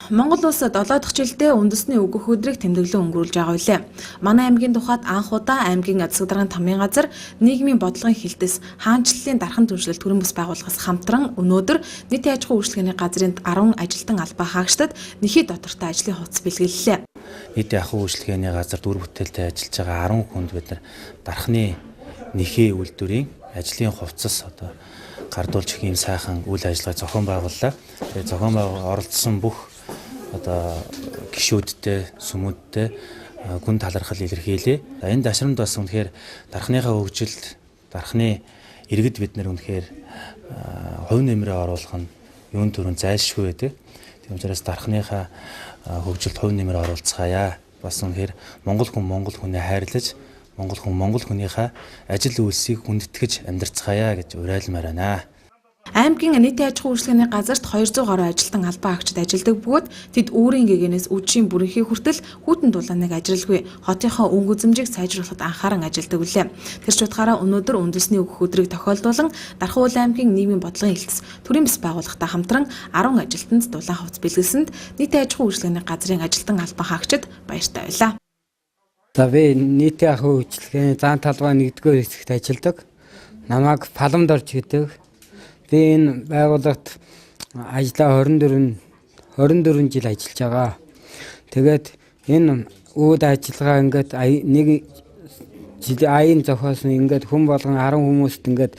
Монгол улс 7 дахь жилдээ үндэсний өгөх өдрийг тэмдэглэн өнгөрүүлж байгаа билээ. Манай аймгийн тухайд анх удаа аймгийн эцэг даргын тамгын газар нийгмийн бодлогын хилтэс хаанчлалын дархан түншлэл төрийн бас байгууллагаас хамтран өнөөдөр нийт аж ахуйн үйлчилгээний газрын 10 ажилтан албаа хаагчдад нэхий дотортой ажлын хувцас бэлгэллээ. Нийт аж ахуйн үйлчилгээний газар дүр бүтээлтэй ажиллаж байгаа 10 хүнд бид нар дархны нэхий үйлдвэрийн ажлын хувцас одоо гардуулж их юм сайхан үйл ажиллагаа зохион байгууллаа. Тэгээд зохион байгуулалт оролцсон бүх одоо гишүүдтэй, сүмүүдтэй гүн талархал илэрхийлээ. Энэ дашрамд бас үнэхээр дархныхаа хөгжилд, дархны иргэд бид нар үнэхээр хувь нэмрээ оруулах нь юун төрүн зайлшгүй байдаг. Тийм учраас дархныхаа хөгжилд хувь нэмрээ оруулцгаая. Бас үнэхээр монгол хүнээ хайрлаж, монгол хүнийхээ ажил үйлсийг хүндэтгэж амьдрцгаая гэж уриалмаар байна. Аймгийн нийт аж ахуйн үйлчилгээний газарт 200 гаруй ажилтан албан хаагчид ажилладаг бөгөөд тэд өөрийн гэгээнээс үдшийн бүрэнхий хүртэл хүйтэн дулааныг ажиглалгүй хотынхоо өнгө үзэмжийг сайжруулахад анхааран ажилладаг билээ. Тэр ч утгаараа өнөөдөр үндэсний өгөх өдрийг тохиолдуулан Дархан аймгийн нийгмийн бодлогын хилтэс төрийн бас байгууллагатай хамтран 10 ажилтанд дулаан хувцас бэлгэлсэнд нийт аж ахуйн үйлчилгээний газрын ажилтан албан хаагчид баяртай байлаа. За би нийт аж ахуйн үйлчилгээний зан талбай 1-р хэсэгт ажилладаг. Намайг Паламдорж гэдэг. Би энэ байгууллагт ажиллаа 24 жил ажиллаж байгаа. Тэгээд энэ үүд ажиллагаа ингээд нэг аян зохиосон ингээд хүн болгон 10 хүмүүст ингээд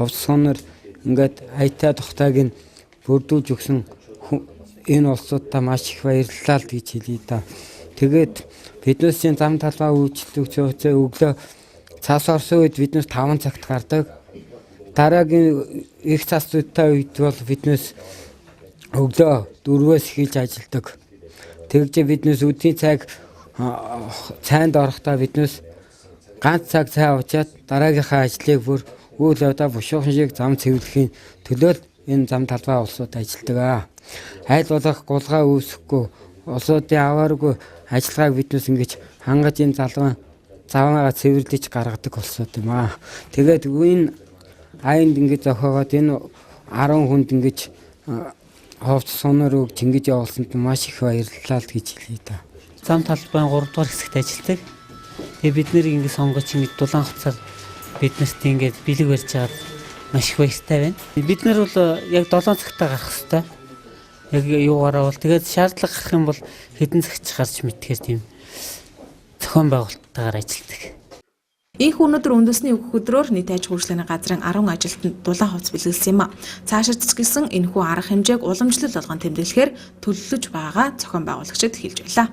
хувцас сонор ингээд аятай тухтайг нь бүрдүүлж өгсөн энэ улсуудаа маш их баярлалаа л гэж хэлье да. Тэгээд биднээсийн зам талбай үйлчлэгч өглөө цаас орсон үед биднээс 5 цагт гардаг. Дараагийн их цас зүйтэй үед бол биднээс өглөө 4-өөс эхэлж ажилладаг. Тэгж биднээс өдний цаг цайнд орохдоо биднээс ганц цаг цай уучаад дараагийнхаа ажлыг бүр үйл явдал бушуухан шиг зам цэвэрлэхийн төлөө энэ зам талбай улсууд ажилладаг. Айл болох гулгаа үүсэхгүй улсуудын авааргүй ажиллагааг биднээс ингэж хангаж энэ заваагаа цэвэрлэж гаргадаг улсууд юм аа. Тэгээд энэ аянд ингэж зохиогоод энэ 10 хүнд ингэж хувцас сонор өгч ингэж явуулсанд маш их баярлалаа гэж хэлье да. Зам талбайн 3 дугаар хэсэгт ажилладаг. Тэгээ бид нэр ингэ сонгож ингэ дулаан хувцаар биднэрт ингэ бэлэг барьж аваад маш их баяртай байна. Бид нар бол яг 7 цагтаа гарах хэрэгтэй. Яг юугаараа бол тэгээд шаардлага гарах юм бол хэдэн цагт гарч мэдхээр тийм зохион байгуулалттайгаар ажилладаг. Их өнөөдөр үндэсний өгөх өдрөөр нийт аж ахуйн үйлчилгээний газрын 10 ажилтнад дулаан хувцас бэлгэлсэн юм а. Цаашид ч гэсэн энэхүү арга хэмжээг уламжлал болгон тэмдэглэхээр төлөвлөж байгаа зохион байгуулагчид хэлж байлаа.